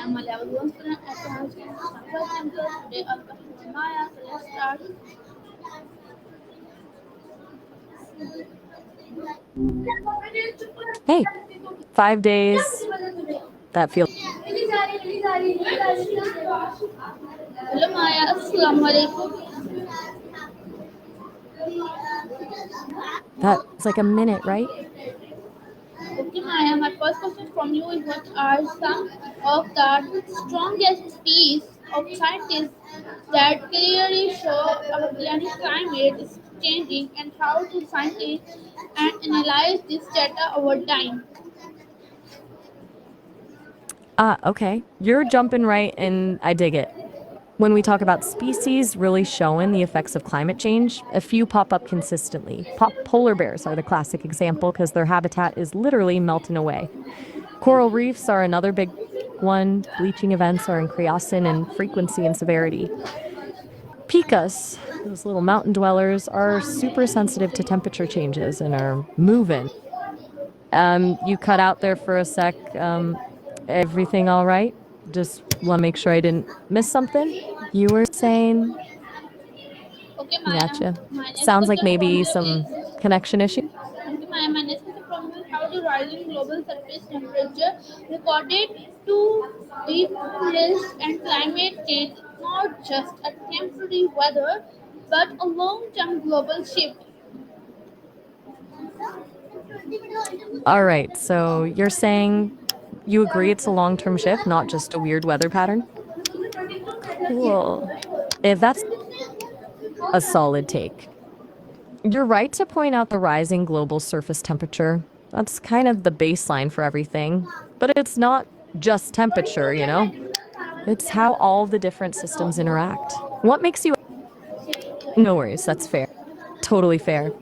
I'm a level 1 student at the high school Central Center. Today I'm talking to Maya. So let's start. Hey, 5 days. That feels. Hello Maya, Assalamu alaikum. That's like a minute, right? Okay Maya, my first question from you is what are some of the strongest piece of scientists that clearly show our planet climate is changing and how to scientists and analyze this data over time? Okay. You're jumping right and I dig it. When we talk about species really showing the effects of climate change, a few pop up consistently. Polar bears are the classic example because their habitat is literally melting away. Coral reefs are another big one. Bleaching events are increasing in frequency and severity. Pikas, those little mountain dwellers, are super sensitive to temperature changes and are moving. You cut out there for a sec. Everything all right? Just want to make sure I didn't miss something. You were saying, Okay, Maya. gotcha. My next Sounds like question from maybe you some is connection issue. okay, Maya. My next question from you is how the rising global surface temperature recorded to decrease and climate change is not just a temporary weather but a long-term global shift. All right. So you're saying you agree it's a long term shift, not just a weird weather pattern? Cool. If that's a solid take. You're right to point out the rising global surface temperature. That's kind of the baseline for everything. But it's not just temperature, you know? It's how all the different systems interact. What makes you. No worries, that's fair. Totally fair.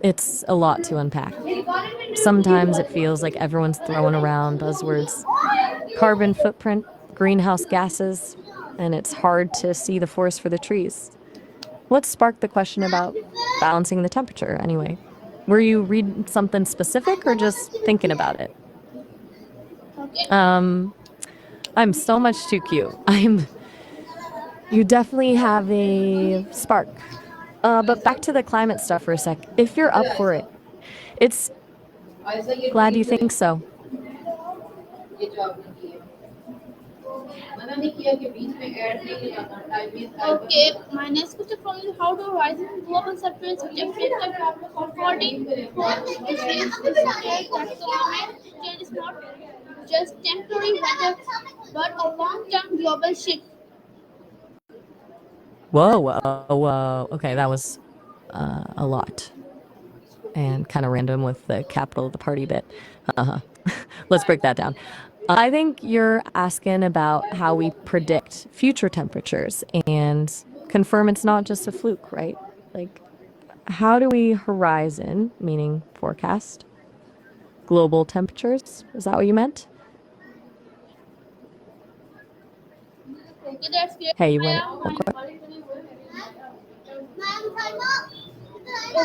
It's a lot to unpack. Sometimes it feels like everyone's throwing around buzzwords carbon footprint, greenhouse gases, and it's hard to see the forest for the trees. What sparked the question about balancing the temperature, anyway? Were you reading something specific or just thinking about it? Okay. Um, I'm so much too cute. You definitely have a spark. But back to the climate stuff for a sec. If you're up for it, it's glad you think so. Okay, my next question from you is how do rising global surface temperature according to species suggest that climate change is not just temporary weather but a long-term global shift. Whoa, whoa, whoa. Okay, that was a lot and kind of random with the capital of the party bit. Uh-huh. Let's break that down. I think you're asking about how we predict future temperatures and confirm it's not just a fluke, right? Like, how do we horizon, meaning forecast, global temperatures? Is that what you meant? Okay, that's great, Hey, you went. Maya.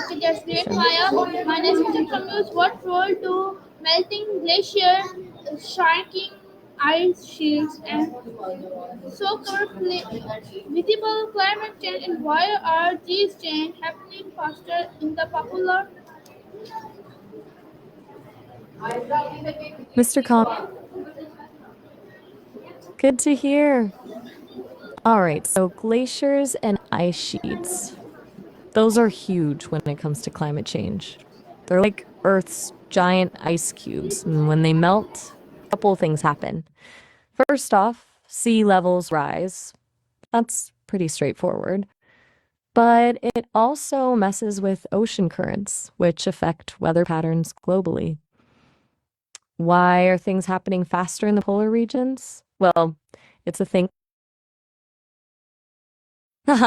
Okay, that's great, Sure. Maya. My next question from you is what role do melting glacier, shrinking ice sheets, and so visible climate change, and why are these changes happening faster in the popular? Mr. Com, good to hear. All right, so glaciers and ice sheets. Those are huge when it comes to climate change. They're like Earth's giant ice cubes. And when they melt, a couple of things happen. First off, sea levels rise. That's pretty straightforward. But it also messes with ocean currents, which affect weather patterns globally. Why are things happening faster in the polar regions? Well, it's a thing.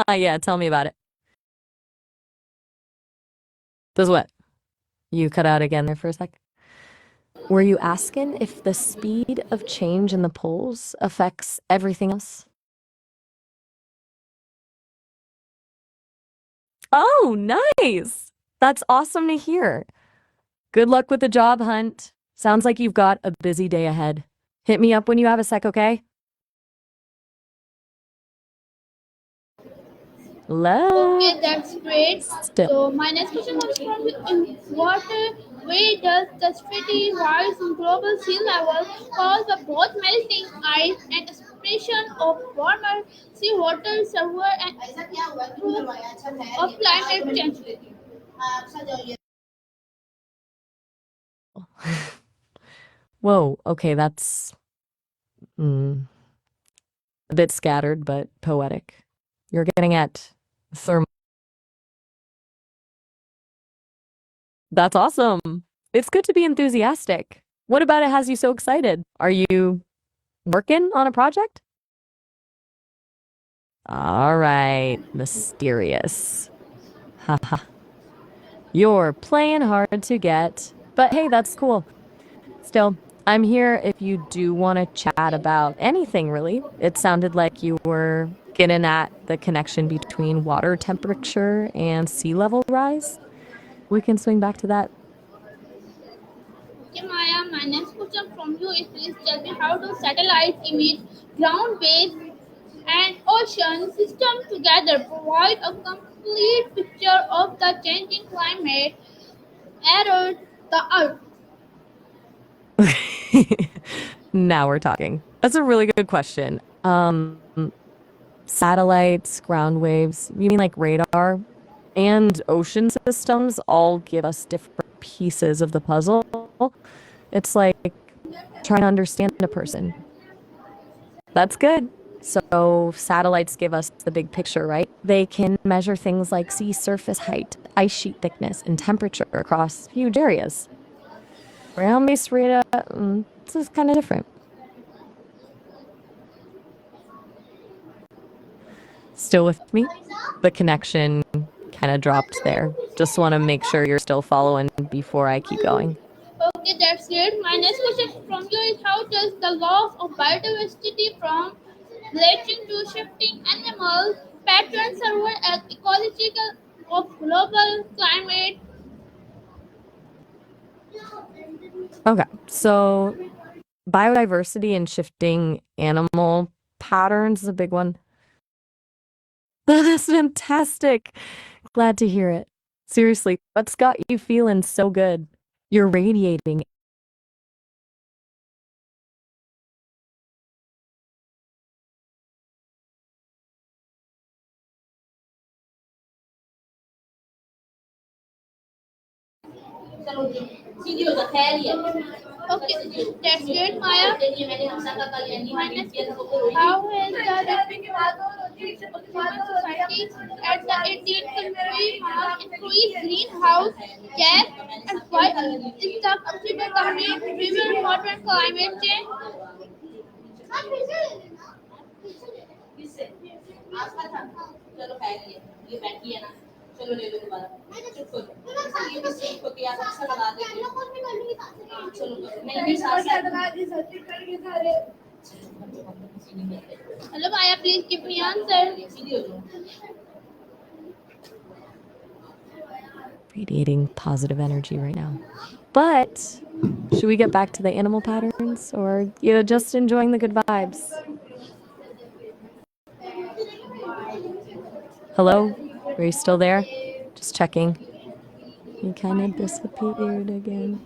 Yeah, tell me about it. Does what? You cut out again there for a sec. Were you asking if the speed of change in the poles affects everything else? Oh, nice. That's awesome to hear. Good luck with the job hunt. Sounds like you've got a busy day ahead. Hit me up when you have a sec, okay? Hello? Okay, that's great. Still. So my next question was from you. In what way does the steady rise in global sea level caused by both melting ice and expansion of warmer seawater server and of climate change? Whoa, okay, that's mm, a bit scattered, but poetic. You're getting at thermal. That's awesome. It's good to be enthusiastic. What about it has you so excited? Are you working on a project? All right, mysterious. Haha. You're playing hard to get. But hey, that's cool. Still, I'm here if you do want to chat about anything, really. It sounded like you were getting at the connection between water temperature and sea level rise. We can swing back to that. Okay, Maya, my next question from you is please tell me how do satellites image ground-based and ocean system together provide a complete picture of the changing climate around the Earth. Now we're talking. That's a really good question. Satellites, ground waves, you mean like radar and ocean systems all give us different pieces of the puzzle. It's like trying to understand a person. That's good. So satellites give us the big picture, right? They can measure things like sea surface height, ice sheet thickness, and temperature across huge areas. Ground-based radar, this is kind of different. Still with me? The connection kind of dropped there. Just want to make sure you're still following before I keep going. Okay, that's great. My next question from you is how does the loss of biodiversity from bleaching to shifting animal patterns serve as ecological of global climate? Okay, so biodiversity and shifting animal patterns is a big one. That's fantastic. Glad to hear it. Seriously, what's got you feeling so good? You're radiating. Okay, that's great, Maya. My next question, how has the human society at the 18th century mark increased greenhouse gas and why is the considered the main reason modern climate change? Hello Maya, please give me answer. Radiating positive energy right now. But should we get back to the animal patterns or you just enjoying the good vibes? Hello? Are you still there? Just checking. You kind of disappeared again.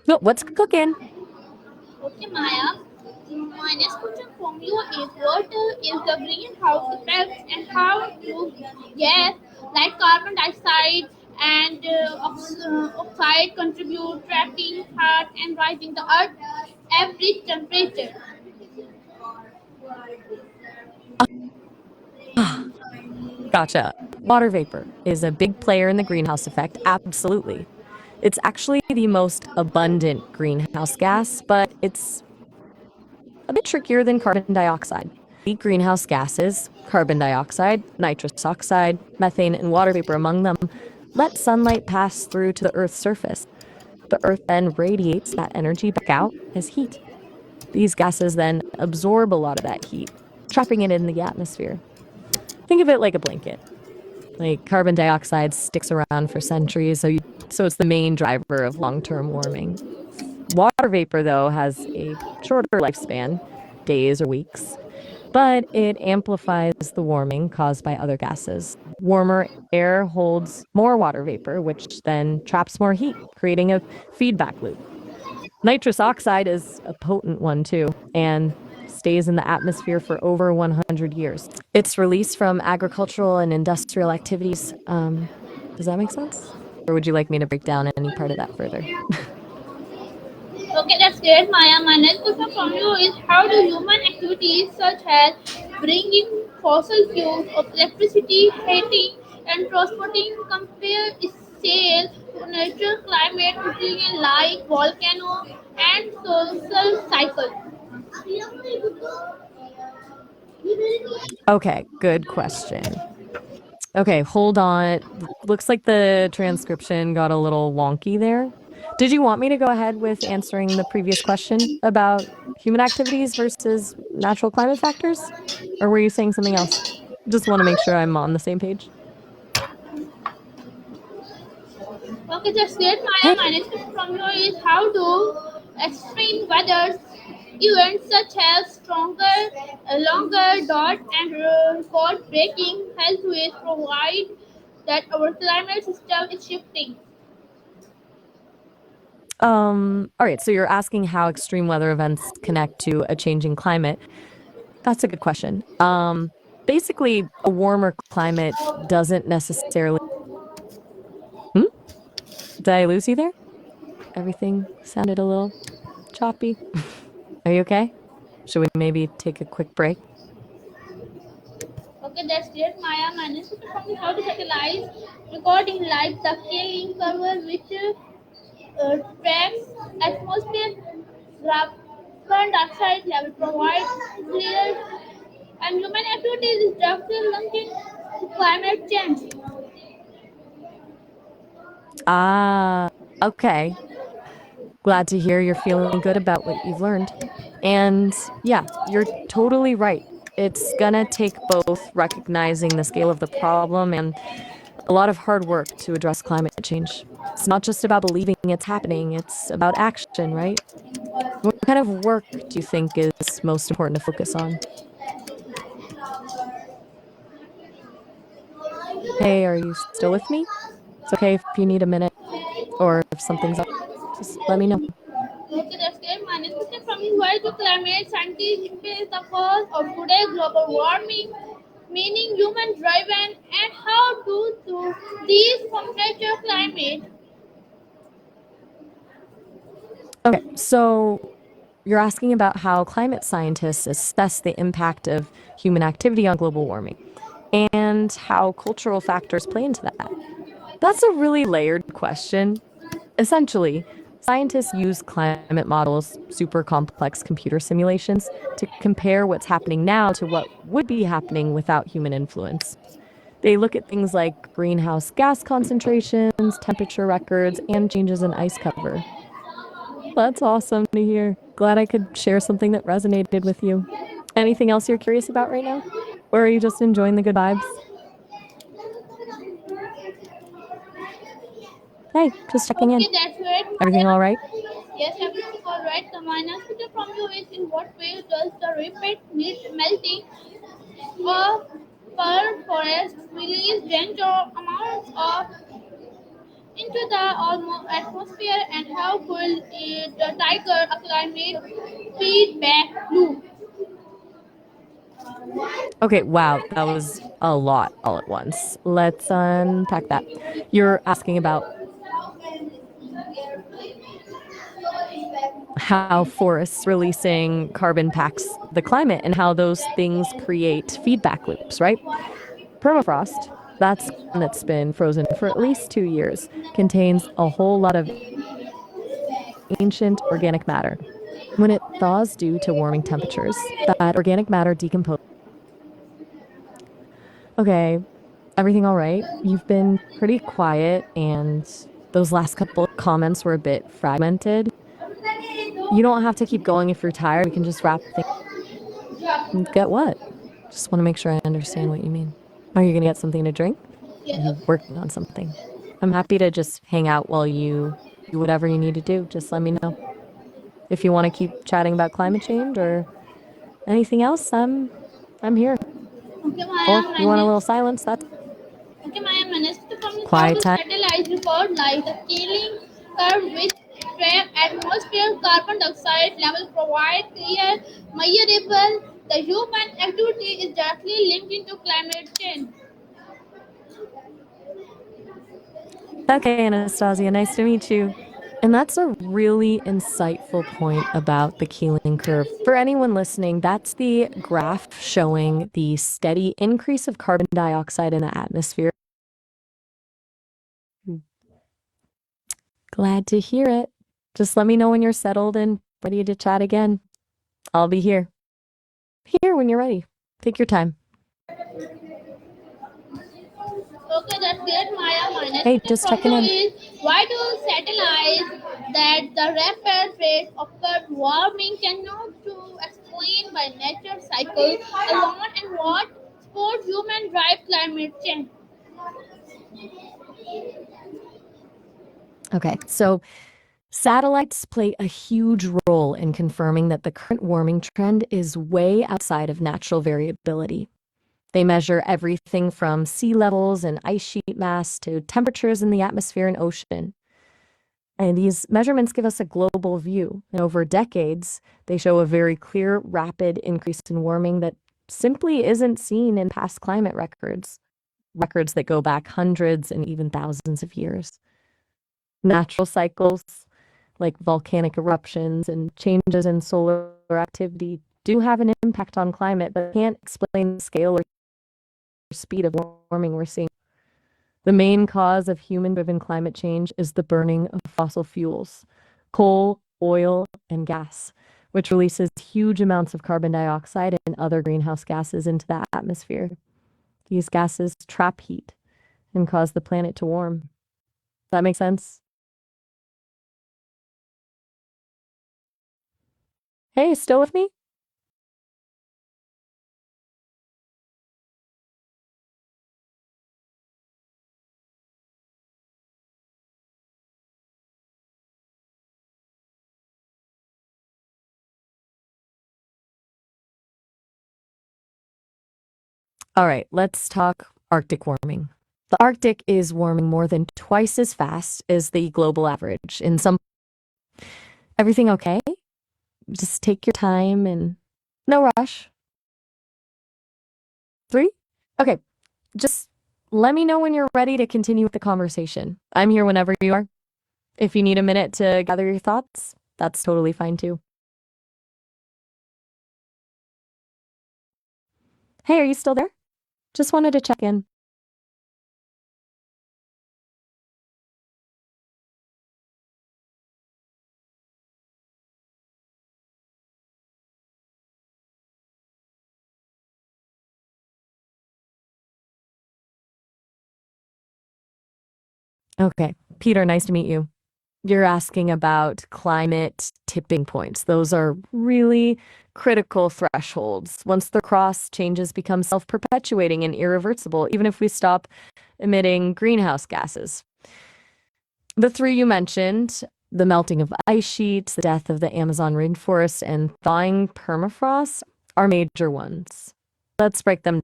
Oh, what's cooking? Okay, Maya. My next question from you is what is the greenhouse effect and how do gas like carbon dioxide and oxide contribute trapping heat and rising the earth average temperature? Gotcha. Water vapor is a big player in the greenhouse effect, absolutely. It's actually the most abundant greenhouse gas, but it's a bit trickier than carbon dioxide. The greenhouse gases, carbon dioxide, nitrous oxide, methane, and water vapor among them, let sunlight pass through to the Earth's surface. The Earth then radiates that energy back out as heat. These gases then absorb a lot of that heat, trapping it in the atmosphere. Think of it like a blanket. Like carbon dioxide sticks around for centuries, so it's the main driver of long-term warming. Water vapor, though, has a shorter lifespan, days or weeks, but it amplifies the warming caused by other gases. Warmer air holds more water vapor, which then traps more heat, creating a feedback loop. Nitrous oxide is a potent one too, and stays in the atmosphere for over 100 years. It's released from agricultural and industrial activities. Does that make sense? Or would you like me to break down any part of that further? Okay, that's great, Maya. My next question from you is how do human activities such as bringing fossil fuels of electricity, heating, and transporting compare itself to natural climate routine like volcano and social cycle? Okay, good question. Okay, hold on. Looks like the transcription got a little wonky there. Did you want me to go ahead with answering the previous question about human activities versus natural climate factors? Or were you saying something else? Just want to make sure I'm on the same page. Okay, that's great, Maya. Hey, My next question from you is how do extreme weather events such as stronger, longer dot and record breaking health waves provide that our climate system is shifting? all right, so you're asking how extreme weather events connect to a changing climate. That's a good question. Basically, a warmer climate doesn't necessarily. Hmm? Did I lose you there? Everything sounded a little choppy. Are you okay? Should we maybe take a quick break? Okay, that's great, Maya. My next question from you how to catalyze recording live the killing cover which tracks atmosphere carbon dioxide level provides clear and human activities is directly linked to climate change. Ah, okay. Glad to hear you're feeling good about what you've learned. And yeah, you're totally right. It's gonna take both recognizing the scale of the problem and a lot of hard work to address climate change. It's not just about believing it's happening, it's about action, right? What kind of work do you think is most important to focus on? Hey, are you still with me? It's okay if you need a minute or if something's up, just let me know. Okay, that's great. My next question from you why do climate scientists face the cause of today's global warming, meaning human driven, and how do these from nature climate? Okay, so you're asking about how climate scientists assess the impact of human activity on global warming and how cultural factors play into that. That's a really layered question. Essentially, scientists use climate models, super complex computer simulations, to compare what's happening now to what would be happening without human influence. They look at things like greenhouse gas concentrations, temperature records, and changes in ice cover. That's awesome to hear. Glad I could share something that resonated with you. Anything else you're curious about right now? Or are you just enjoying the good vibes? Hey, just checking in. Okay, that's great. Everything all right? Yes, everything all right. The minus question from you is in what way does the rapid melting of fir forest release danger amounts of into the almost atmosphere and how could the tiger a climate feedback loop? Okay, wow, that was a lot all at once. Let's unpack that. You're asking about how forests releasing carbon packs the climate and how those things create feedback loops, right? Permafrost, that's one that's been frozen for at least 2 years, contains a whole lot of ancient organic matter. When it thaws due to warming temperatures, that organic matter decomposes. Okay, everything all right? You've been pretty quiet, and those last couple of comments were a bit fragmented. You don't have to keep going if you're tired. We can just wrap things. Get what? Just want to make sure I understand what you mean. Are you going to get something to drink? Are Yes. you working on something? I'm happy to just hang out while you do whatever you need to do. Just let me know. If you want to keep chatting about climate change or anything else, I'm here. Okay, Maya Or you want a little managed. silence, that's Okay, Maya managed to communicate quiet to time. satellite report like the killing curve which trap atmosphere carbon dioxide level provide clear measurable. The human activity is directly linked into climate change. Okay, Anastasia, nice to meet you. And that's a really insightful point about the Keeling curve. For anyone listening, that's the graph showing the steady increase of carbon dioxide in the atmosphere. Glad to hear it. Just let me know when you're settled and ready to chat again. I'll be here. Here when you're ready. Take your time. Okay, that's great, Maya. My next Hey, question just from checking you in. is why do satellites that the rapid rate of Earth warming cannot to explain by nature cycle alone and what support human drive climate change? Okay, so satellites play a huge role in confirming that the current warming trend is way outside of natural variability. They measure everything from sea levels and ice sheet mass to temperatures in the atmosphere and ocean. And these measurements give us a global view. And over decades, they show a very clear, rapid increase in warming that simply isn't seen in past climate records, records that go back hundreds and even thousands of years. Natural cycles like volcanic eruptions and changes in solar activity do have an impact on climate, but can't explain the scale or speed of warming we're seeing. The main cause of human-driven climate change is the burning of fossil fuels, coal, oil, and gas, which releases huge amounts of carbon dioxide and other greenhouse gases into the atmosphere. These gases trap heat and cause the planet to warm. Does that make sense? Hey, still with me? All right, let's talk Arctic warming. The Arctic is warming more than twice as fast as the global average. In some, everything okay? Just take your time and no rush. 3? Okay, just let me know when you're ready to continue with the conversation. I'm here whenever you are. If you need a minute to gather your thoughts, that's totally fine too. Hey, are you still there? Just wanted to check in. Okay, Peter, nice to meet you. You're asking about climate tipping points. Those are really critical thresholds. Once they're crossed, changes become self-perpetuating and irreversible, even if we stop emitting greenhouse gases. The three you mentioned The melting of ice sheets, the death of the Amazon rainforest, and thawing permafrost are major ones. Let's break them.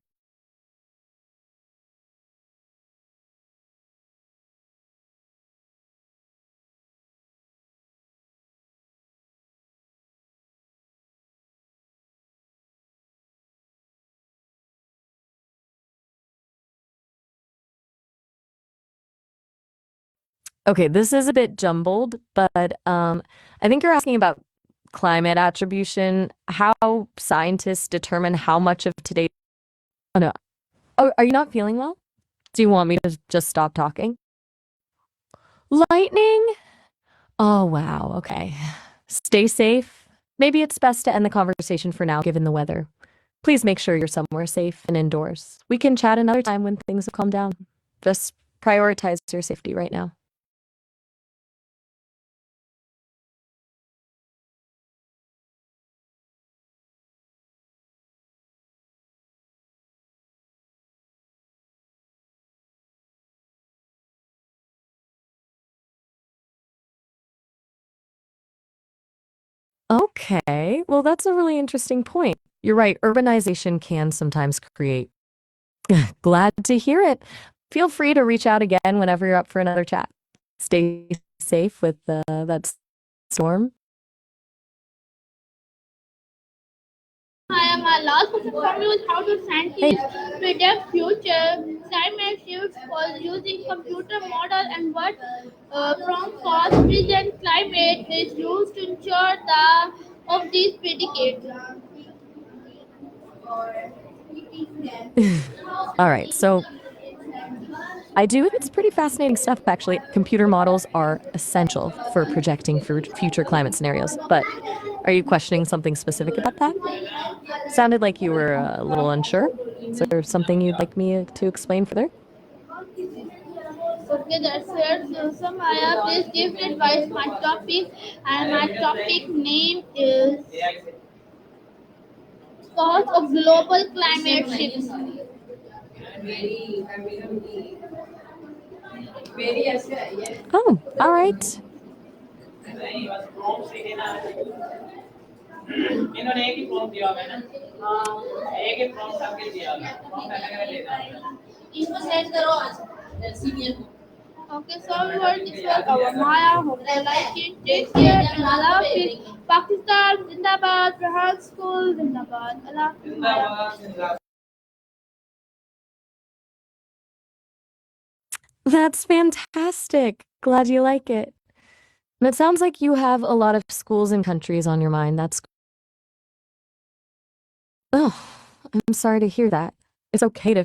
Okay, this is a bit jumbled, but I think you're asking about climate attribution, how scientists determine how much of today's. Oh no. Oh, are you not feeling well? Do you want me to just stop talking? Lightning? Oh, wow. Okay. Stay safe. Maybe it's best to end the conversation for now, given the weather. Please make sure you're somewhere safe and indoors. We can chat another time when things have calmed down. Just prioritize your safety right now. Okay, well, that's a really interesting point. You're right, urbanization can sometimes create. Glad to hear it. Feel free to reach out again whenever you're up for another chat. Stay safe with that storm. Hi, my last question from you is how do Hey, scientists predict future climate shifts for using computer model and what from past present climate is used to ensure the of these predicates? all right, so I do. It's pretty fascinating stuff, actually. Computer models are essential for projecting for future climate scenarios. But are you questioning something specific about that? Sounded like you were a little unsure. Is there something you'd like me to explain further? Okay, that's it. So Maya, please give advice my topic, and my topic name is cause of global climate shifts. Oh, all right. Okay, so everyone, this was our Maya. Hope you like it. Take care and Allah Hafiz. Pakistan, Zindabad. Rahad School, Zindabad. Allah Hafiz, Maya. That's fantastic. Glad you like it. And it sounds like you have a lot of schools and countries on your mind. That's. Oh, I'm sorry to hear that. It's okay to